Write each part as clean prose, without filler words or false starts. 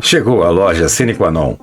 Chegou a loja Sine Qua Non,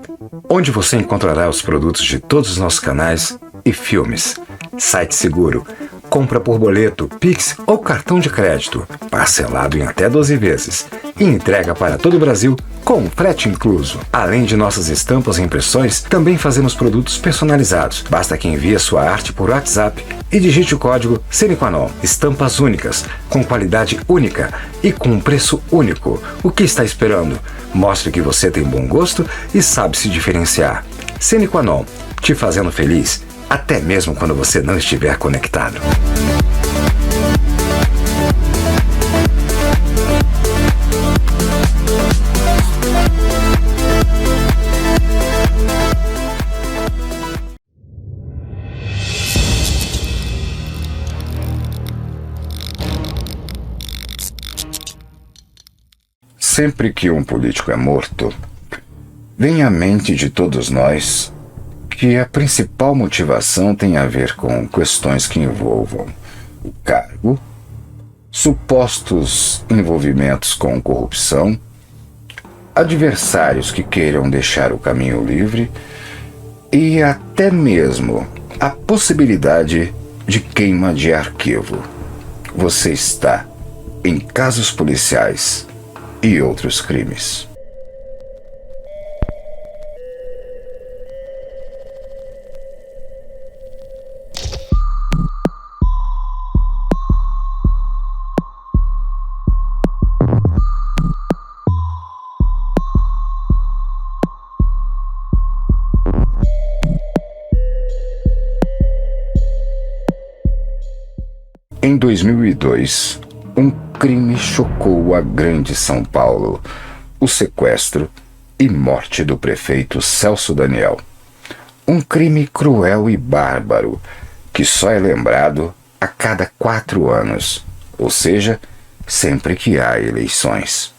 onde você encontrará os produtos de todos os nossos canais e filmes. Site seguro, compra por boleto, Pix ou cartão de crédito, parcelado em até 12 vezes e entrega para todo o Brasil com frete incluso. Além de nossas estampas e impressões, também fazemos produtos personalizados. Basta que envie sua arte por WhatsApp e digite o código Sine Qua Non. Estampas únicas, com qualidade única e com um preço único. O que está esperando? Mostre que você tem bom gosto e sabe se diferenciar. Sine Qua Non, te fazendo feliz, até mesmo quando você não estiver conectado. Sempre que um político é morto, vem à mente de todos nós que a principal motivação tem a ver com questões que envolvam o cargo, supostos envolvimentos com corrupção, adversários que queiram deixar o caminho livre e até mesmo a possibilidade de queima de arquivo. Você está em casos policiais e outros crimes. Em 2002, um crime chocou a grande São Paulo: o sequestro e morte do prefeito Celso Daniel. Um crime cruel e bárbaro que só é lembrado a cada 4 anos, ou seja, sempre que há eleições.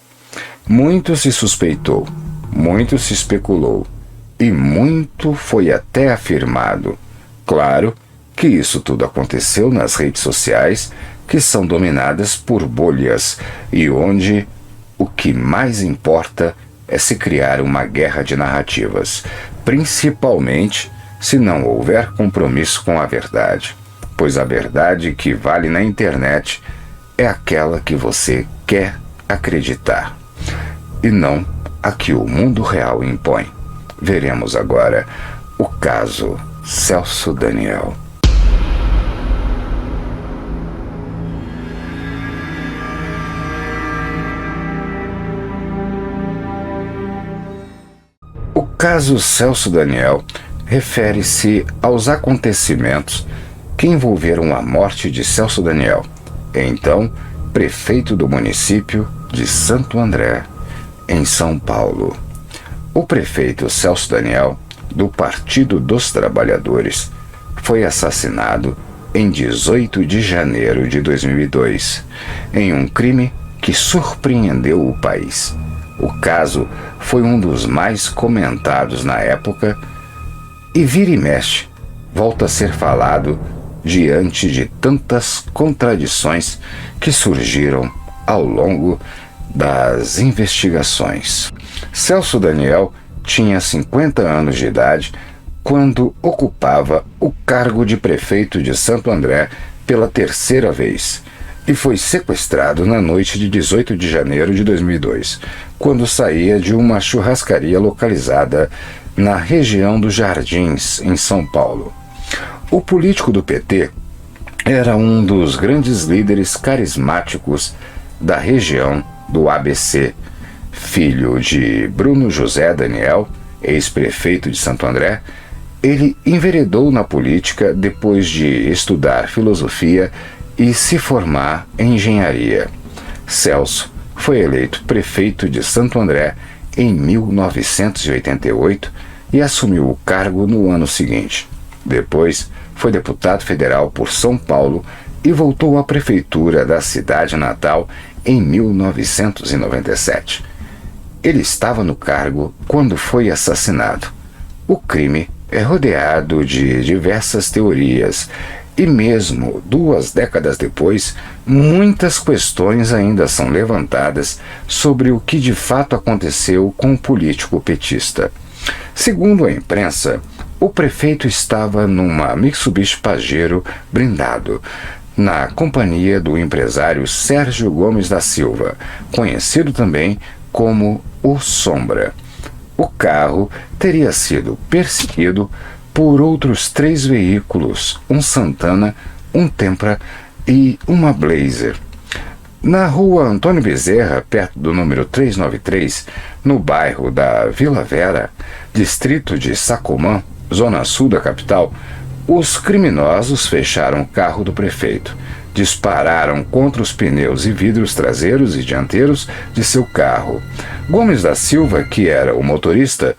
Muito se suspeitou, muito se especulou e muito foi até afirmado. Claro que isso tudo aconteceu nas redes sociais, que são dominadas por bolhas e onde o que mais importa é se criar uma guerra de narrativas, principalmente se não houver compromisso com a verdade, pois a verdade que vale na internet é aquela que você quer acreditar e não a que o mundo real impõe. Veremos agora o caso Celso Daniel. O caso Celso Daniel refere-se aos acontecimentos que envolveram a morte de Celso Daniel, então prefeito do município de Santo André, em São Paulo. O prefeito Celso Daniel, do Partido dos Trabalhadores, foi assassinado em 18 de janeiro de 2002, em um crime que surpreendeu o país. O caso foi um dos mais comentados na época e vira e mexe volta a ser falado diante de tantas contradições que surgiram ao longo das investigações. Celso Daniel tinha 50 anos de idade quando ocupava o cargo de prefeito de Santo André pela 3ª vez e foi sequestrado na noite de 18 de janeiro de 2002, quando saía de uma churrascaria localizada na região dos Jardins, em São Paulo. O político do PT era um dos grandes líderes carismáticos da região do ABC, filho de Bruno José Daniel, ex-prefeito de Santo André. Ele enveredou na política depois de estudar filosofia e se formar em engenharia. Celso foi eleito prefeito de Santo André em 1988 e assumiu o cargo no ano seguinte. Depois, foi deputado federal por São Paulo e voltou à prefeitura da cidade natal em 1997. Ele estava no cargo quando foi assassinado. O crime é rodeado de diversas teorias, E mesmo 2 décadas depois, muitas questões ainda são levantadas sobre o que de fato aconteceu com o político petista. Segundo a imprensa, o prefeito estava numa Mitsubishi Pajero blindado, na companhia do empresário Sérgio Gomes da Silva, conhecido também como o Sombra. O carro teria sido perseguido por outros 3 veículos, um Santana, um Tempra e uma Blazer. Na rua Antônio Bezerra, perto do número 393, no bairro da Vila Vera, distrito de Sacomã, zona sul da capital, os criminosos fecharam o carro do prefeito, dispararam contra os pneus e vidros traseiros e dianteiros de seu carro. Gomes da Silva, que era o motorista,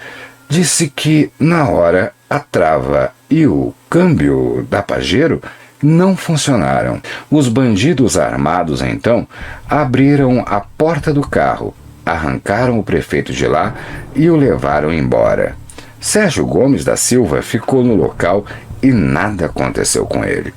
disse que, na hora, a trava e o câmbio da Pajero não funcionaram. Os bandidos armados, então, abriram a porta do carro, arrancaram o prefeito de lá e o levaram embora. Sérgio Gomes da Silva ficou no local e nada aconteceu com ele.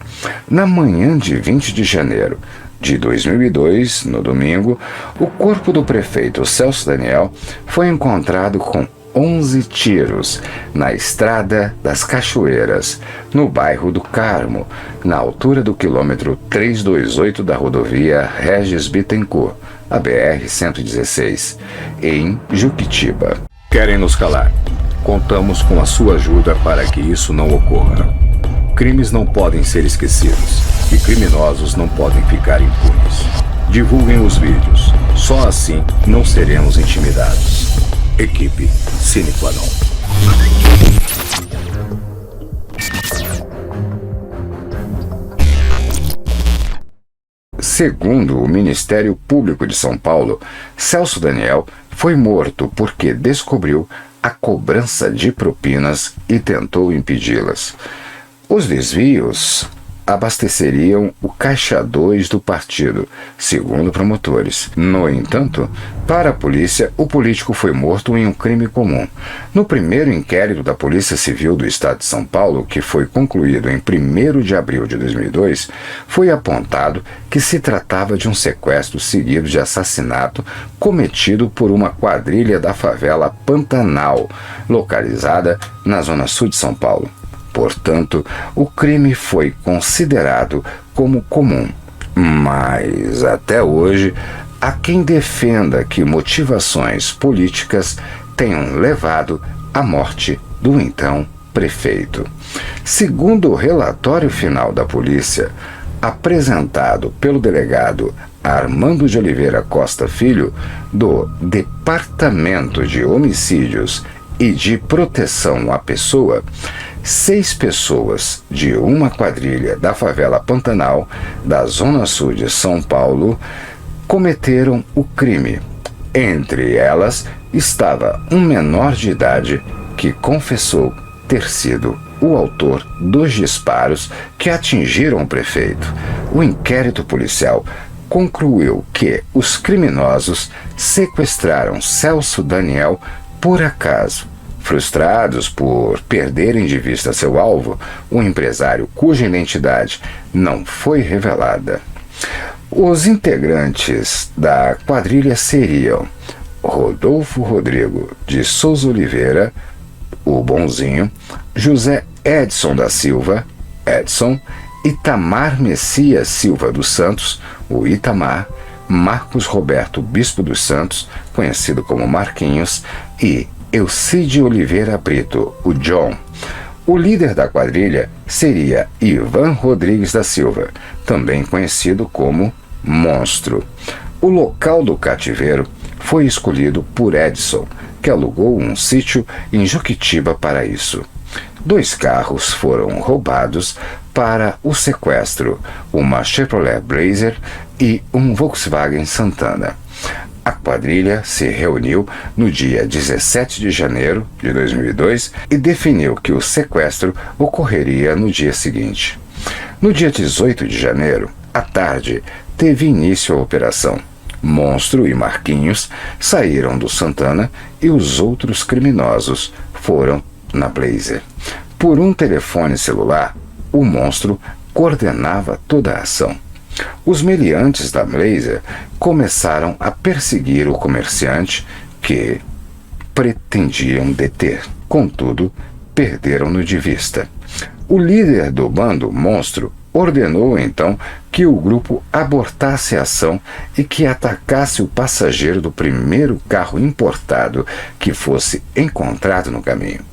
Na manhã de 20 de janeiro de 2002, no domingo, o corpo do prefeito Celso Daniel foi encontrado com 11 tiros na Estrada das Cachoeiras, no bairro do Carmo, na altura do quilômetro 328 da rodovia Regis Bittencourt, a BR-116, em Juquitiba. Querem nos calar? Contamos com a sua ajuda para que isso não ocorra. Crimes não podem ser esquecidos e criminosos não podem ficar impunes. Divulguem os vídeos, só assim não seremos intimidados. Equipe Sine Qua Non. Segundo o Ministério Público de São Paulo, Celso Daniel foi morto porque descobriu a cobrança de propinas e tentou impedi-las. Os desvios abasteceriam o Caixa 2 do partido, segundo promotores. No entanto, para a polícia, o político foi morto em um crime comum. No primeiro inquérito da Polícia Civil do Estado de São Paulo, que foi concluído em 1º de abril de 2002, foi apontado que se tratava de um sequestro seguido de assassinato cometido por uma quadrilha da favela Pantanal, localizada na zona sul de São Paulo. Portanto, o crime foi considerado como comum. Mas, até hoje, há quem defenda que motivações políticas tenham levado à morte do então prefeito. Segundo o relatório final da polícia, apresentado pelo delegado Armando de Oliveira Costa Filho, do Departamento de Homicídios e de Proteção à Pessoa, 6 pessoas de uma quadrilha da favela Pantanal, da zona sul de São Paulo, cometeram o crime. Entre elas estava um menor de idade que confessou ter sido o autor dos disparos que atingiram o prefeito. O inquérito policial concluiu que os criminosos sequestraram Celso Daniel por acaso. Frustrados por perderem de vista seu alvo, o empresário cuja identidade não foi revelada. Os integrantes da quadrilha seriam Rodolfo Rodrigo de Souza Oliveira, o Bonzinho, José Edson da Silva, Edson, Itamar Messias Silva dos Santos, o Itamar, Marcos Roberto Bispo dos Santos, conhecido como Marquinhos, e Elcide Oliveira Brito, o John. O líder da quadrilha seria Ivan Rodrigues da Silva, também conhecido como Monstro. O local do cativeiro foi escolhido por Edson, que alugou um sítio em Juquitiba para isso. 2 carros foram roubados para o sequestro, uma Chevrolet Blazer e um Volkswagen Santana. A quadrilha se reuniu no dia 17 de janeiro de 2002 e definiu que o sequestro ocorreria no dia seguinte. No dia 18 de janeiro, à tarde, teve início a operação. Monstro e Marquinhos saíram do Santana e os outros criminosos foram na Blazer. Por um telefone celular, o Monstro coordenava toda a ação. Os meliantes da Blazer começaram a perseguir o comerciante que pretendiam deter. Contudo, perderam-no de vista. O líder do bando monstro ordenou então que o grupo abortasse a ação e que atacasse o passageiro do primeiro carro importado que fosse encontrado no caminho.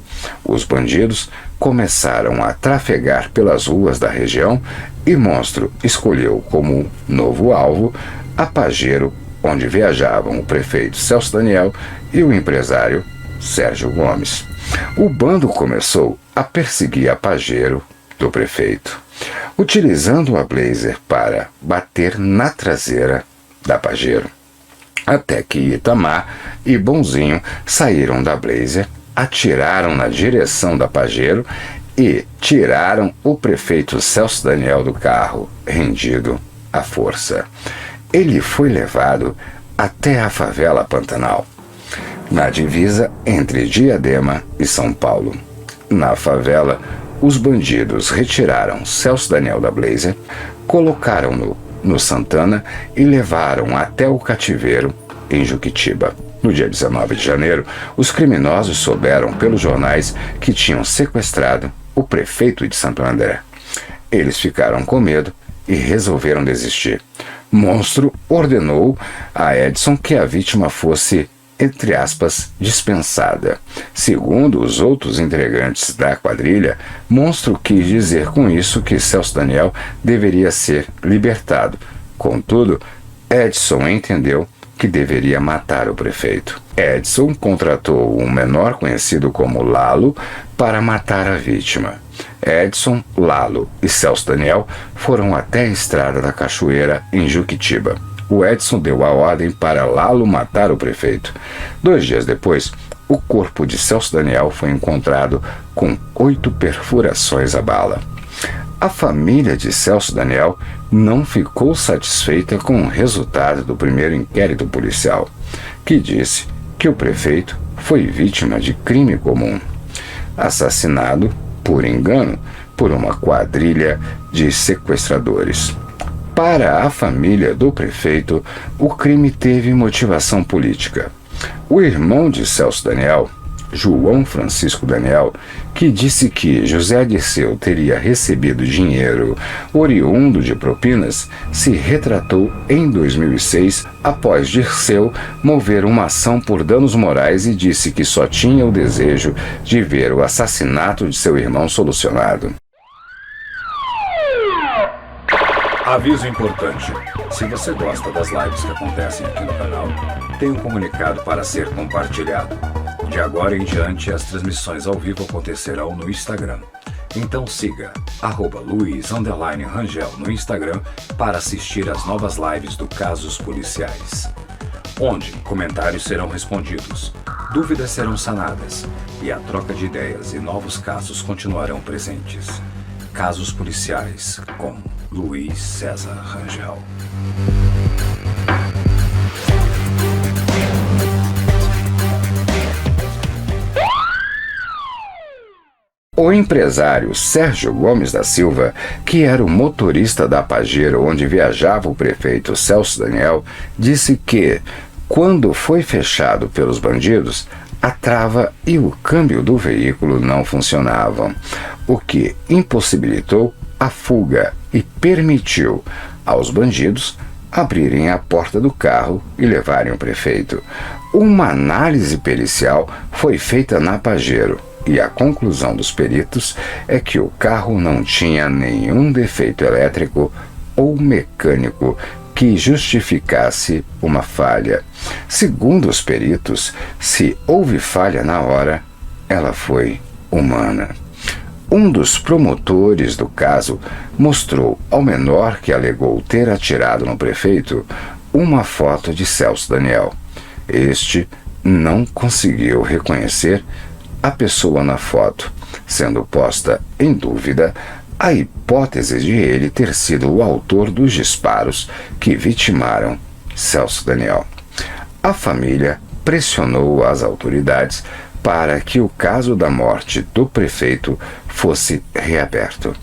Os bandidos começaram a trafegar pelas ruas da região e Monstro escolheu como novo alvo a Pajero, onde viajavam o prefeito Celso Daniel e o empresário Sérgio Gomes. O bando começou a perseguir a Pajero do prefeito, utilizando a Blazer para bater na traseira da Pajero, até que Itamar e Bonzinho saíram da Blazer, atiraram na direção da Pajero e tiraram o prefeito Celso Daniel do carro, rendido à força. Ele foi levado até a favela Pantanal, na divisa entre Diadema e São Paulo. Na favela, os bandidos retiraram Celso Daniel da Blazer, colocaram-no no Santana e levaram até o cativeiro em Juquitiba. No dia 19 de janeiro, os criminosos souberam pelos jornais que tinham sequestrado o prefeito de Santo André. Eles ficaram com medo e resolveram desistir. Monstro ordenou a Edson que a vítima fosse, entre aspas, dispensada. Segundo os outros integrantes da quadrilha, Monstro quis dizer com isso que Celso Daniel deveria ser libertado. Contudo, Edson entendeu que deveria matar o prefeito. Edson contratou um menor conhecido como Lalo para matar a vítima. Edson, Lalo e Celso Daniel foram até a estrada da Cachoeira em Juquitiba. O Edson deu a ordem para Lalo matar o prefeito. 2 dias depois, o corpo de Celso Daniel foi encontrado com 8 perfurações à bala. A família de Celso Daniel não ficou satisfeita com o resultado do primeiro inquérito policial, que disse que o prefeito foi vítima de crime comum, assassinado por engano por uma quadrilha de sequestradores. Para a família do prefeito, o crime teve motivação política. O irmão de Celso Daniel, João Francisco Daniel, que disse que José Dirceu teria recebido dinheiro oriundo de propinas, se retratou em 2006 após Dirceu mover uma ação por danos morais e disse que só tinha o desejo de ver o assassinato de seu irmão solucionado. Aviso importante: se você gosta das lives que acontecem aqui no canal, tem um comunicado para ser compartilhado. De agora em diante, as transmissões ao vivo acontecerão no Instagram. Então siga @Luiz_Rangel no Instagram para assistir às novas lives do Casos Policiais, onde comentários serão respondidos, dúvidas serão sanadas e a troca de ideias e novos casos continuarão presentes. Casos Policiais com Luiz César Rangel. O empresário Sérgio Gomes da Silva, que era o motorista da Pajero onde viajava o prefeito Celso Daniel, disse que, quando foi fechado pelos bandidos, a trava e o câmbio do veículo não funcionavam, o que impossibilitou a fuga e permitiu aos bandidos abrirem a porta do carro e levarem o prefeito. Uma análise pericial foi feita na Pajero e a conclusão dos peritos é que o carro não tinha nenhum defeito elétrico ou mecânico que justificasse uma falha. Segundo os peritos, se houve falha na hora, ela foi humana. Um dos promotores do caso mostrou ao menor que alegou ter atirado no prefeito uma foto de Celso Daniel. Este não conseguiu reconhecer a pessoa na foto, sendo posta em dúvida a hipótese de ele ter sido o autor dos disparos que vitimaram Celso Daniel. A família pressionou as autoridades para que o caso da morte do prefeito fosse reaberto.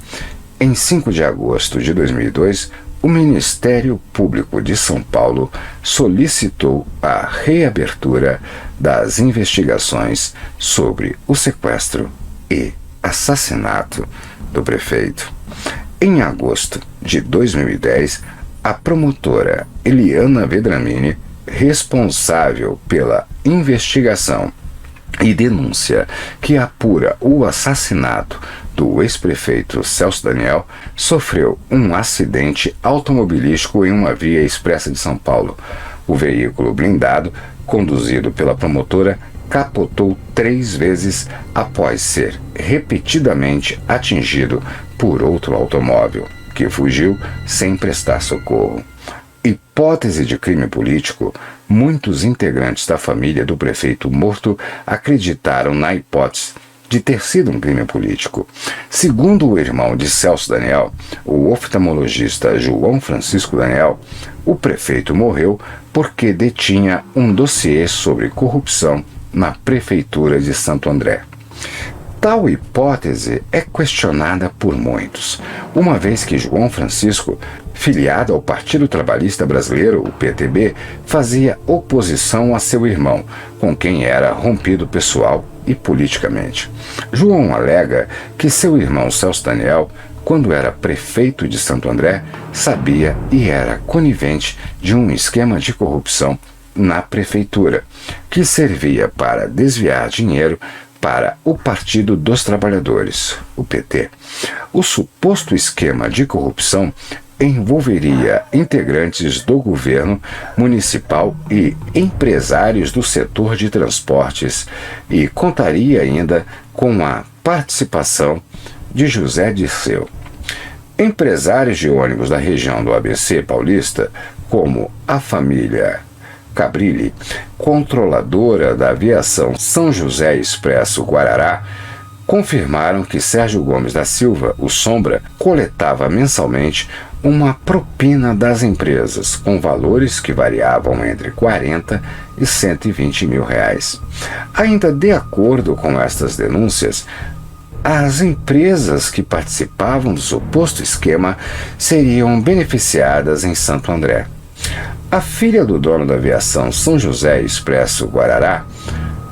Em 5 de agosto de 2002, o Ministério Público de São Paulo solicitou a reabertura das investigações sobre o sequestro e assassinato do prefeito. Em agosto de 2010, a promotora Eliana Vedramini, responsável pela investigação e denúncia que apura o assassinato do ex-prefeito Celso Daniel, sofreu um acidente automobilístico em uma via expressa de São Paulo. O veículo blindado, conduzido pela promotora, capotou 3 vezes após ser repetidamente atingido por outro automóvel, que fugiu sem prestar socorro. Hipótese de crime político, muitos integrantes da família do prefeito morto acreditaram na hipótese de ter sido um crime político. Segundo o irmão de Celso Daniel, o oftalmologista João Francisco Daniel, o prefeito morreu porque detinha um dossiê sobre corrupção na prefeitura de Santo André. Tal hipótese é questionada por muitos, uma vez que João Francisco, filiado ao Partido Trabalhista Brasileiro, o PTB, fazia oposição a seu irmão, com quem era rompido pessoal e politicamente. João alega que seu irmão Celso Daniel, quando era prefeito de Santo André, sabia e era conivente de um esquema de corrupção na prefeitura, que servia para desviar dinheiro para o Partido dos Trabalhadores, o PT. O suposto esquema de corrupção envolveria integrantes do governo municipal e empresários do setor de transportes e contaria ainda com a participação de José Dirceu. Empresários de ônibus da região do ABC paulista, como a família Cabrilli, controladora da aviação São José Expresso Guarará, confirmaram que Sérgio Gomes da Silva, o Sombra, coletava mensalmente uma propina das empresas, com valores que variavam entre 40 e 120 mil reais. Ainda de acordo com estas denúncias, as empresas que participavam do suposto esquema seriam beneficiadas em Santo André. A filha do dono da aviação São José Expresso Guarará,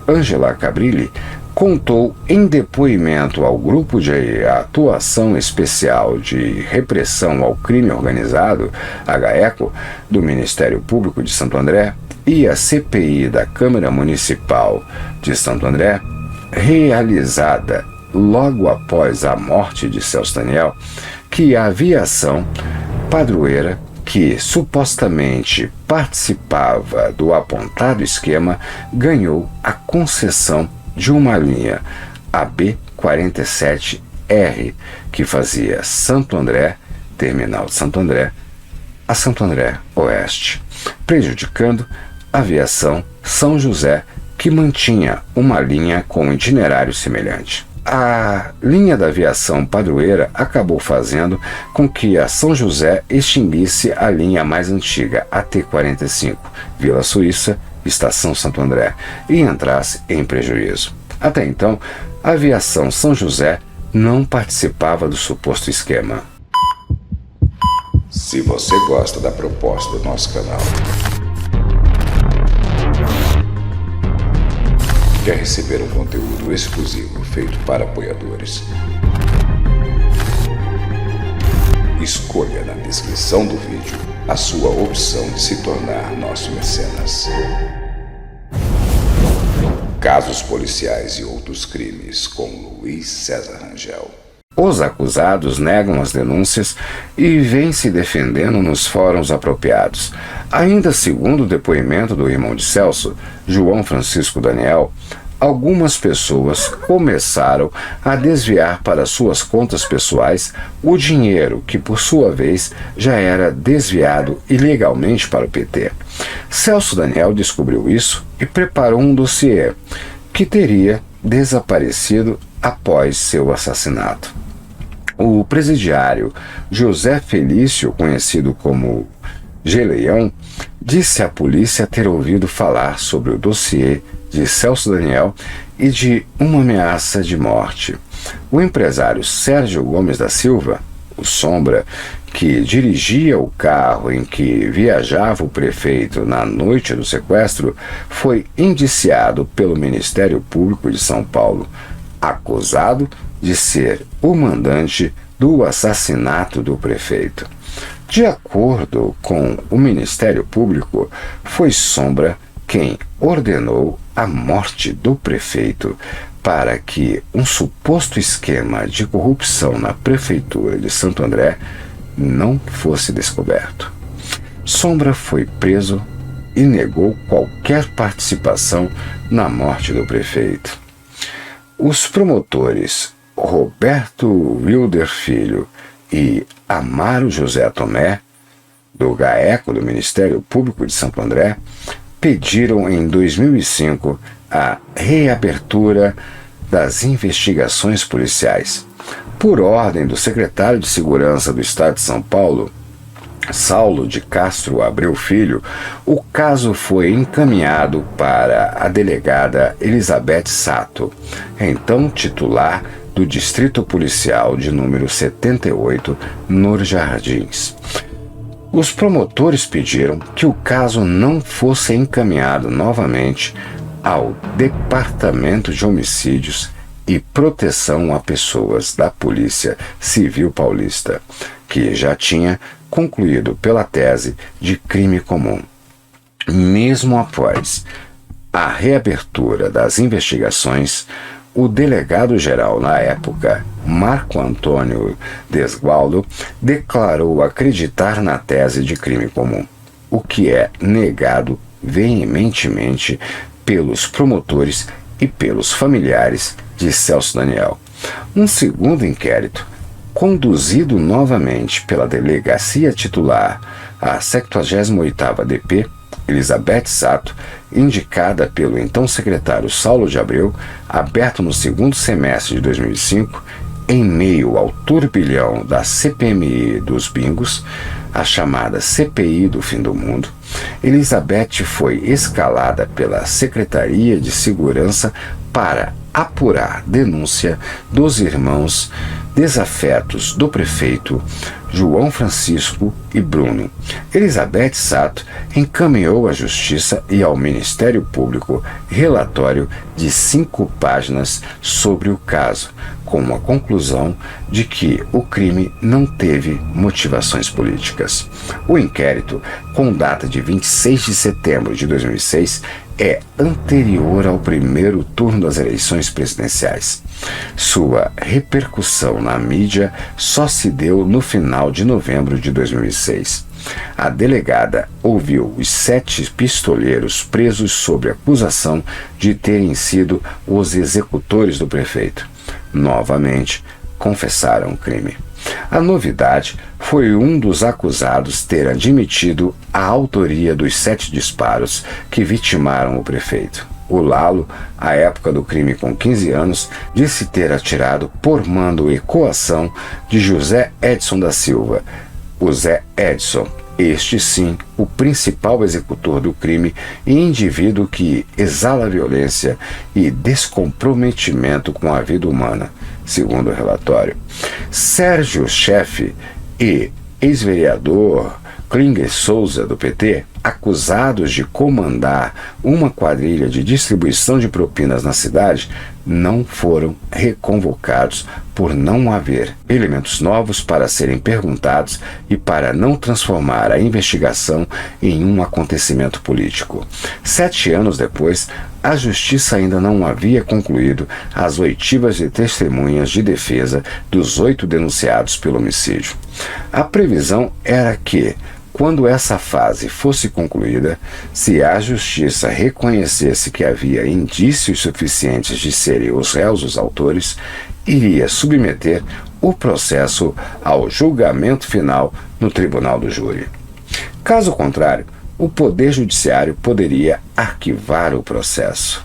Ângela Cabrilli, contou em depoimento ao Grupo de Atuação Especial de Repressão ao Crime Organizado, GAECO, do Ministério Público de Santo André e a CPI da Câmara Municipal de Santo André, realizada logo após a morte de Celso Daniel, que a aviação padroeira, que supostamente participava do apontado esquema, ganhou a concessão de uma linha AB47R, que fazia Santo André, terminal de Santo André, a Santo André Oeste, prejudicando a aviação São José, que mantinha uma linha com itinerário semelhante. A linha da aviação padroeira acabou fazendo com que a São José extinguisse a linha mais antiga, a T45, Vila Suíça, Estação Santo André, e entrasse em prejuízo. Até então, a aviação São José não participava do suposto esquema. Se você gosta da proposta do nosso canal, quer receber um conteúdo exclusivo feito para apoiadores, escolha na descrição do vídeo a sua opção de se tornar nosso mecenas. Casos policiais e outros crimes com Luiz César Rangel. Os acusados negam as denúncias e vêm se defendendo nos fóruns apropriados. Ainda segundo o depoimento do irmão de Celso, João Francisco Daniel, algumas pessoas começaram a desviar para suas contas pessoais o dinheiro que, por sua vez, já era desviado ilegalmente para o PT. Celso Daniel descobriu isso e preparou um dossiê que teria desaparecido após seu assassinato. O presidiário José Felício, conhecido como Geleião, disse à polícia ter ouvido falar sobre o dossiê de Celso Daniel e de uma ameaça de morte. O empresário Sérgio Gomes da Silva, O Sombra, que dirigia o carro em que viajava o prefeito na noite do sequestro, foi indiciado pelo Ministério Público de São Paulo, acusado de ser o mandante do assassinato do prefeito. De acordo com o Ministério Público, foi Sombra quem ordenou a morte do prefeito para que um suposto esquema de corrupção na prefeitura de Santo André não fosse descoberto. Sombra foi preso e negou qualquer participação na morte do prefeito. Os promotores Roberto Wilder Filho e Amaro José Tomé, do GAECO do Ministério Público de Santo André, pediram em 2005 a reabertura das investigações policiais. Por ordem do secretário de Segurança do Estado de São Paulo, Saulo de Castro Abreu Filho, o caso foi encaminhado para a delegada Elizabeth Sato, então titular do Distrito Policial de número 78, nos Jardins. Os promotores pediram que o caso não fosse encaminhado novamente ao Departamento de Homicídios e Proteção a Pessoas da Polícia Civil Paulista, que já tinha concluído pela tese de crime comum. Mesmo após a reabertura das investigações, o delegado-geral na época, Marco Antônio Desgualdo, declarou acreditar na tese de crime comum, o que é negado veementemente pelos promotores e pelos familiares de Celso Daniel. Um segundo inquérito, conduzido novamente pela delegacia titular, a 78ª DP, Elizabeth Sato, indicada pelo então secretário Saulo de Abreu, aberto no segundo semestre de 2005, em meio ao turbilhão da CPMI dos bingos, a chamada CPI do fim do mundo, Elizabeth foi escalada pela Secretaria de Segurança para apurar denúncia dos irmãos desafetos do prefeito João Francisco e Bruno. Elizabeth Sato encaminhou à Justiça e ao Ministério Público relatório de 5 páginas sobre o caso, com a conclusão de que o crime não teve motivações políticas. O inquérito, com data de 26 de setembro de 2006, é anterior ao primeiro turno das eleições presidenciais. Sua repercussão na mídia só se deu no final de novembro de 2006. A delegada ouviu os 7 pistoleiros presos sob acusação de terem sido os executores do prefeito. Novamente, confessaram o crime. A novidade foi um dos acusados ter admitido a autoria dos 7 disparos que vitimaram o prefeito. O Lalo, à época do crime com 15 anos, disse ter atirado por mando e coação de José Edson da Silva, o Zé Edson, este sim o principal executor do crime e indivíduo que exala violência e descomprometimento com a vida humana, segundo o relatório. Sérgio Chefe e ex-vereador Klinger Souza, do PT, acusados de comandar uma quadrilha de distribuição de propinas na cidade, não foram reconvocados por não haver elementos novos para serem perguntados e para não transformar a investigação em um acontecimento político. 7 anos depois, a Justiça ainda não havia concluído as oitivas de testemunhas de defesa dos 8 denunciados pelo homicídio. A previsão era que, quando essa fase fosse concluída, se a Justiça reconhecesse que havia indícios suficientes de serem os réus os autores, iria submeter o processo ao julgamento final no Tribunal do Júri. Caso contrário, o Poder Judiciário poderia arquivar o processo.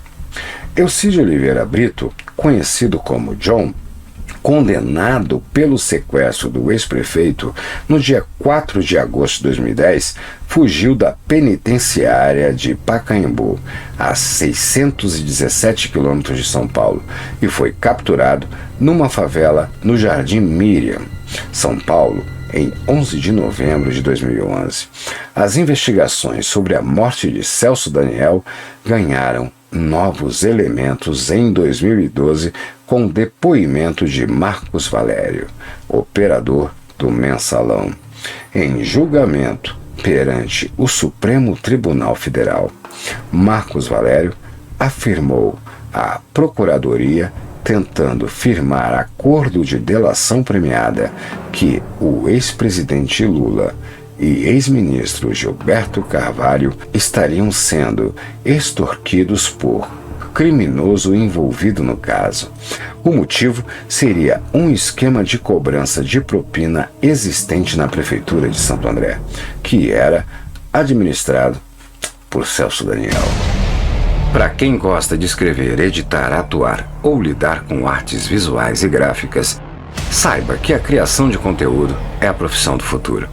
Elcídio Oliveira Brito, conhecido como John, condenado pelo sequestro do ex-prefeito, no dia 4 de agosto de 2010, fugiu da penitenciária de Pacaembu, a 617 quilômetros de São Paulo, e foi capturado numa favela no Jardim Miriam, São Paulo, em 11 de novembro de 2011. As investigações sobre a morte de Celso Daniel ganharam novos elementos em 2012 com o depoimento de Marcos Valério, operador do Mensalão, em julgamento perante o Supremo Tribunal Federal. Marcos Valério afirmou à Procuradoria, tentando firmar acordo de delação premiada, que o ex-presidente Lula e ex-ministro Gilberto Carvalho estariam sendo extorquidos por criminoso envolvido no caso. O motivo seria um esquema de cobrança de propina existente na Prefeitura de Santo André, que era administrado por Celso Daniel. Para quem gosta de escrever, editar, atuar ou lidar com artes visuais e gráficas, saiba que a criação de conteúdo é a profissão do futuro.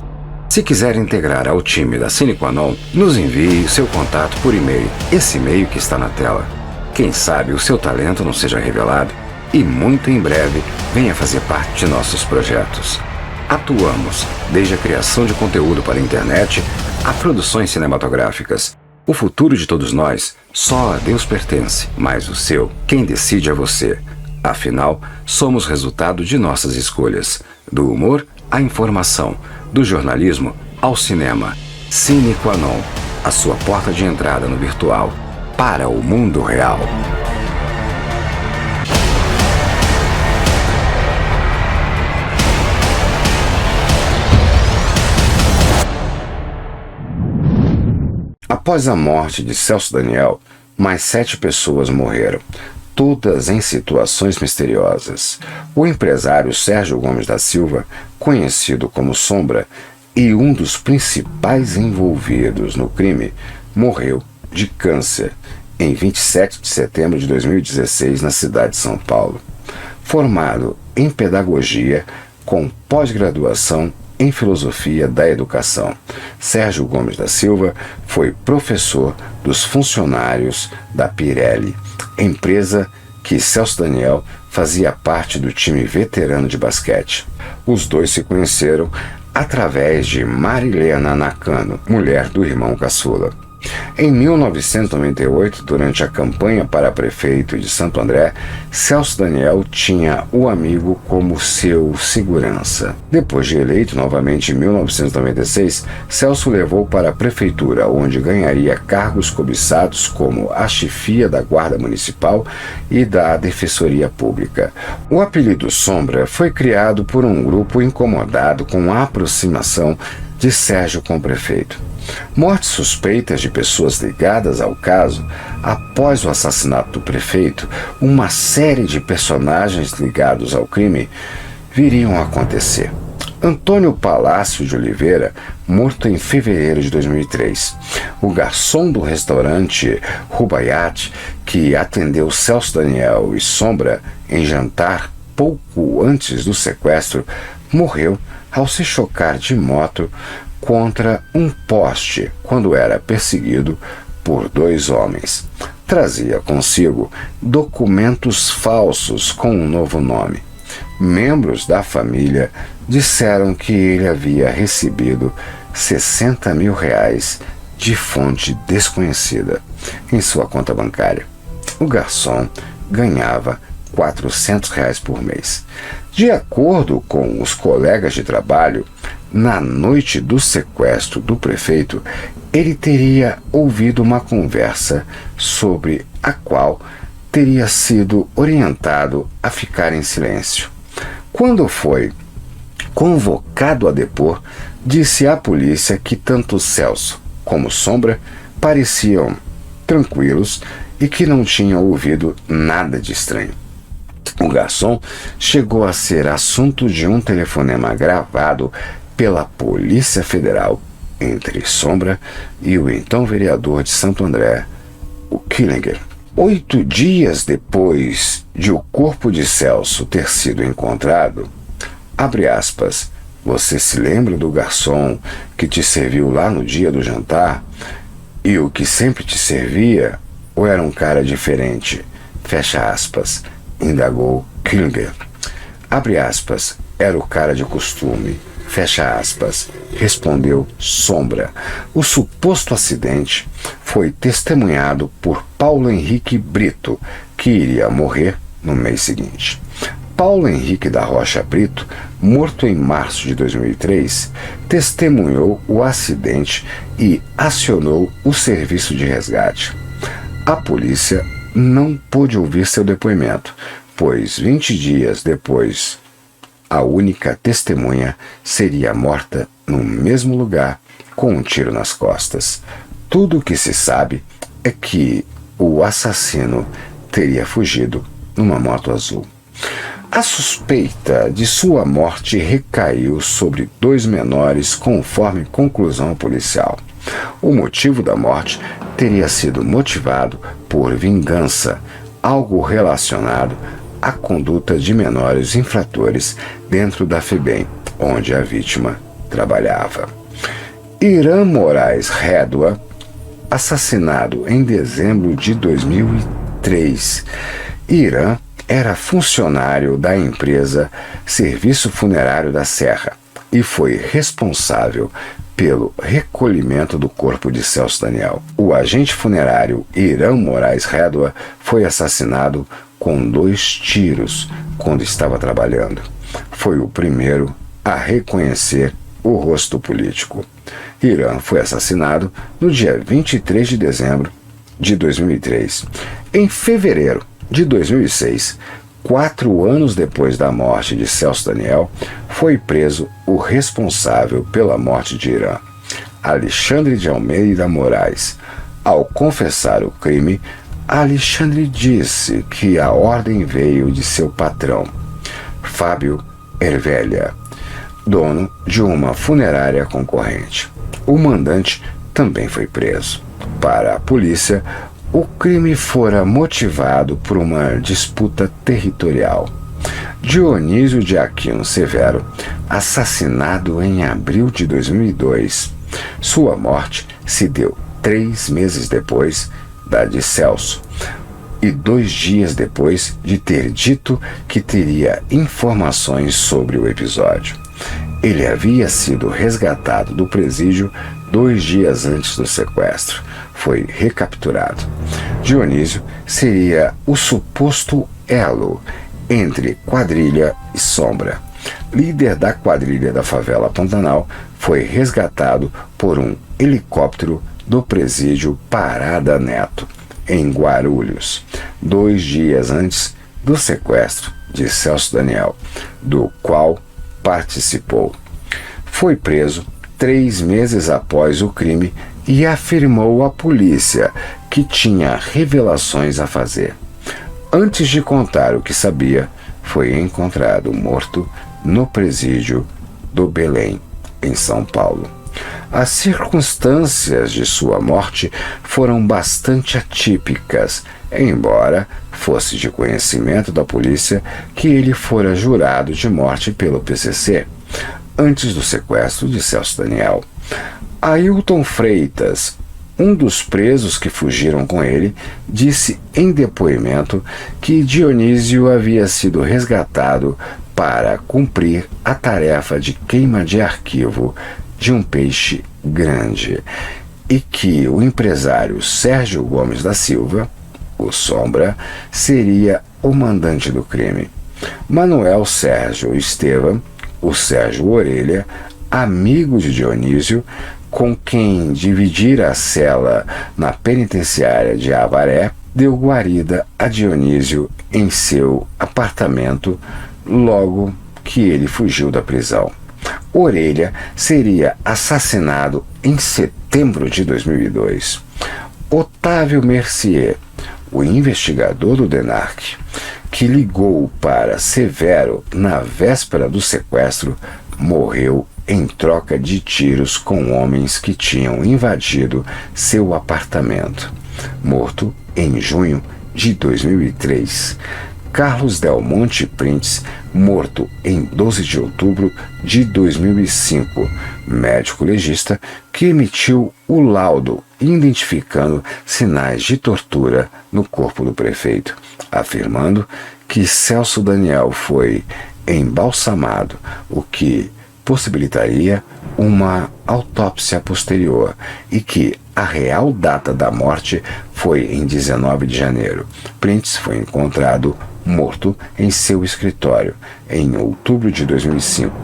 Se quiser integrar ao time da Sine Qua Non, nos envie seu contato por e-mail, esse e-mail que está na tela. Quem sabe o seu talento não seja revelado e muito em breve venha fazer parte de nossos projetos. Atuamos desde a criação de conteúdo para a internet a produções cinematográficas. O futuro de todos nós só a Deus pertence, mas o seu, quem decide é você. Afinal, somos resultado de nossas escolhas, do humor à informação, do jornalismo ao cinema. Sine Qua Non, a sua porta de entrada no virtual para o mundo real. Após a morte de Celso Daniel, mais 7 pessoas morreram, todas em situações misteriosas. O empresário Sérgio Gomes da Silva, conhecido como Sombra, e um dos principais envolvidos no crime, morreu de câncer em 27 de setembro de 2016 na cidade de São Paulo. Formado em pedagogia com pós-graduação em filosofia da educação, Sérgio Gomes da Silva foi professor dos funcionários da Pirelli, empresa que Celso Daniel fazia parte do time veterano de basquete. Os dois se conheceram através de Marilena Nakano, mulher do irmão caçula. Em 1998, durante a campanha para prefeito de Santo André, Celso Daniel tinha o amigo como seu segurança. Depois de eleito novamente em 1996, Celso levou para a prefeitura, onde ganharia cargos cobiçados como a chefia da Guarda Municipal e da Defensoria Pública. O apelido Sombra foi criado por um grupo incomodado com a aproximação de Sérgio com o prefeito. Mortes suspeitas de pessoas ligadas ao caso. Após o assassinato do prefeito, uma série de personagens ligados ao crime viriam a acontecer. Antônio Palácio de Oliveira, morto em fevereiro de 2003. O garçom do restaurante Rubaiyat, que atendeu Celso Daniel e Sombra em jantar pouco antes do sequestro, morreu ao se chocar de moto contra um poste quando era perseguido por 2 homens. Trazia consigo documentos falsos com um novo nome. Membros da família disseram que ele havia recebido R$60 mil de fonte desconhecida em sua conta bancária. O garçom ganhava R$400 por mês. De acordo com os colegas de trabalho, na noite do sequestro do prefeito, ele teria ouvido uma conversa sobre a qual teria sido orientado a ficar em silêncio. Quando foi convocado a depor, disse à polícia que tanto Celso como Sombra pareciam tranquilos e que não tinham ouvido nada de estranho. O garçom chegou a ser assunto de um telefonema gravado pela Polícia Federal entre Sombra e o então vereador de Santo André, o Killinger. 8 dias depois de o corpo de Celso ter sido encontrado, abre aspas, você se lembra do garçom que te serviu lá no dia do jantar? E o que sempre te servia? Ou era um cara diferente? Fecha aspas, indagou Killinger. Abre aspas, era o cara de costume. Fecha aspas, respondeu Sombra. O suposto acidente foi testemunhado por Paulo Henrique Brito, que iria morrer no mês seguinte. Paulo Henrique da Rocha Brito, morto em março de 2003, testemunhou o acidente e acionou o serviço de resgate. A polícia não pôde ouvir seu depoimento, pois 20 dias depois, a única testemunha seria morta no mesmo lugar com um tiro nas costas. Tudo o que se sabe é que o assassino teria fugido numa moto azul. A suspeita de sua morte recaiu sobre 2 menores, conforme conclusão policial. O motivo da morte teria sido motivado por vingança, algo relacionado à conduta de menores infratores dentro da FEBEM, onde a vítima trabalhava. Irã Moraes Rédua, assassinado em dezembro de 2003. Irã era funcionário da empresa Serviço Funerário da Serra e foi responsável pelo recolhimento do corpo de Celso Daniel. O agente funerário Irã Moraes Rédua foi assassinado com 2 tiros quando estava trabalhando. Foi o primeiro a reconhecer o rosto político. Irã foi assassinado no dia 23 de dezembro de 2003. Em fevereiro de 2006, 4 anos depois da morte de Celso Daniel, foi preso o responsável pela morte de Irã, Alexandre de Almeida Moraes. Ao confessar o crime, Alexandre disse que a ordem veio de seu patrão, Fábio Ervelha, dono de uma funerária concorrente. O mandante também foi preso. Para a polícia, o crime fora motivado por uma disputa territorial. Dionísio de Aquino Severo, assassinado em abril de 2002. Sua morte se deu 3 meses depois da de Celso e 2 dias depois de ter dito que teria informações sobre o episódio. Ele havia sido resgatado do presídio 2 dias antes do sequestro. Foi recapturado. Dionísio seria o suposto elo entre quadrilha e Sombra. Líder da quadrilha da favela Pantanal, foi resgatado por um helicóptero do presídio Parada Neto, em Guarulhos, 2 dias antes do sequestro de Celso Daniel, do qual participou. Foi preso 3 meses após o crime e afirmou à polícia que tinha revelações a fazer. Antes de contar o que sabia, foi encontrado morto no presídio do Belém, em São Paulo. As circunstâncias de sua morte foram bastante atípicas, embora fosse de conhecimento da polícia que ele fora jurado de morte pelo PCC, antes do sequestro de Celso Daniel. Ailton Freitas, um dos presos que fugiram com ele, disse em depoimento que Dionísio havia sido resgatado para cumprir a tarefa de queima de arquivo de um peixe grande e que o empresário Sérgio Gomes da Silva, o Sombra, seria o mandante do crime. Manuel Sérgio Estevam, o Sérgio Orelha, amigo de Dionísio, com quem dividira a cela na penitenciária de Avaré, deu guarida a Dionísio em seu apartamento logo que ele fugiu da prisão. Orelha seria assassinado em setembro de 2002. Otávio Mercier, o investigador do DENARC, que ligou para Severo na véspera do sequestro, morreu em troca de tiros com homens que tinham invadido seu apartamento, morto em junho de 2003. Carlos Del Monte Prince, morto em 12 de outubro de 2005, médico legista que emitiu o laudo identificando sinais de tortura no corpo do prefeito, afirmando que Celso Daniel foi embalsamado, o que possibilitaria uma autópsia posterior e que a real data da morte foi em 19 de janeiro. Prince foi encontrado morto em seu escritório em outubro de 2005.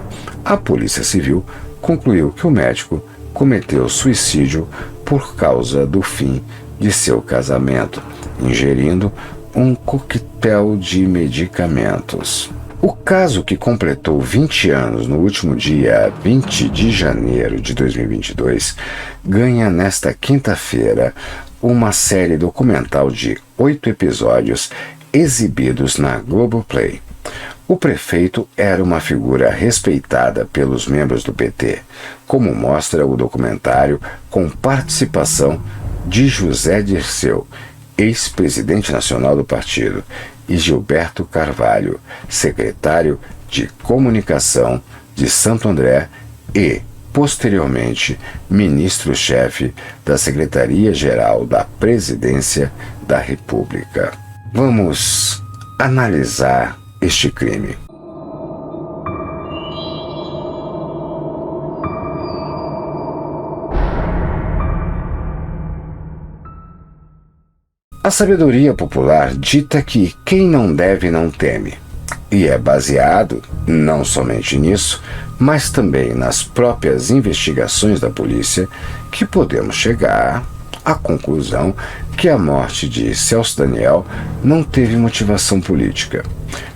A Polícia Civil concluiu que o médico cometeu suicídio por causa do fim de seu casamento, ingerindo um coquetel de medicamentos. O caso, que completou 20 anos no último dia 20 de janeiro de 2022, ganha nesta quinta-feira uma série documental de 8 episódios exibidos na Globoplay. O prefeito era uma figura respeitada pelos membros do PT, como mostra o documentário com participação de José Dirceu, ex-presidente nacional do partido, e Gilberto Carvalho, secretário de Comunicação de Santo André e, posteriormente, ministro-chefe da Secretaria-Geral da Presidência da República. Vamos analisar este crime. A sabedoria popular dita que quem não deve não teme, e é baseado não somente nisso, mas também nas próprias investigações da polícia, que podemos chegar à conclusão que a morte de Celso Daniel não teve motivação política.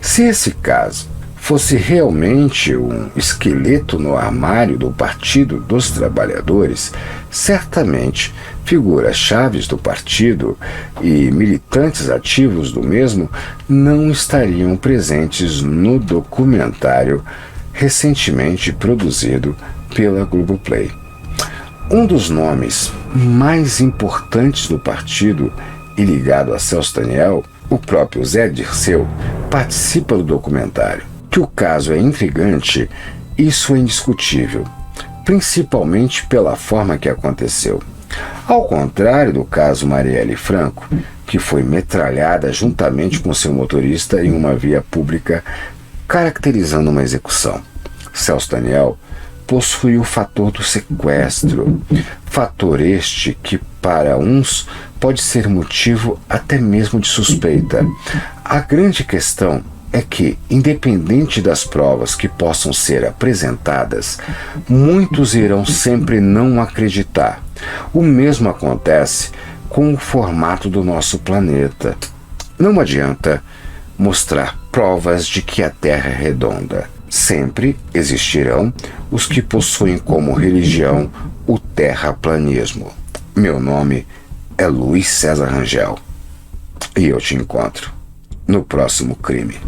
Se esse caso fosse realmente um esqueleto no armário do Partido dos Trabalhadores, certamente figuras-chave do partido e militantes ativos do mesmo não estariam presentes no documentário recentemente produzido pela Globoplay. Um dos nomes mais importantes do partido e ligado a Celso Daniel, o próprio Zé Dirceu, participa do documentário. Que o caso é intrigante, isso é indiscutível, principalmente pela forma que aconteceu. Ao contrário do caso Marielle Franco, que foi metralhada juntamente com seu motorista em uma via pública, caracterizando uma execução, Celso Daniel possui o fator do sequestro, fator este que para uns pode ser motivo até mesmo de suspeita. A grande questão é que, independente das provas que possam ser apresentadas, muitos irão sempre não acreditar. O mesmo acontece com o formato do nosso planeta. Não adianta mostrar provas de que a Terra é redonda. Sempre existirão os que possuem como religião o terraplanismo. Meu nome é Luiz César Rangel e eu te encontro no próximo crime.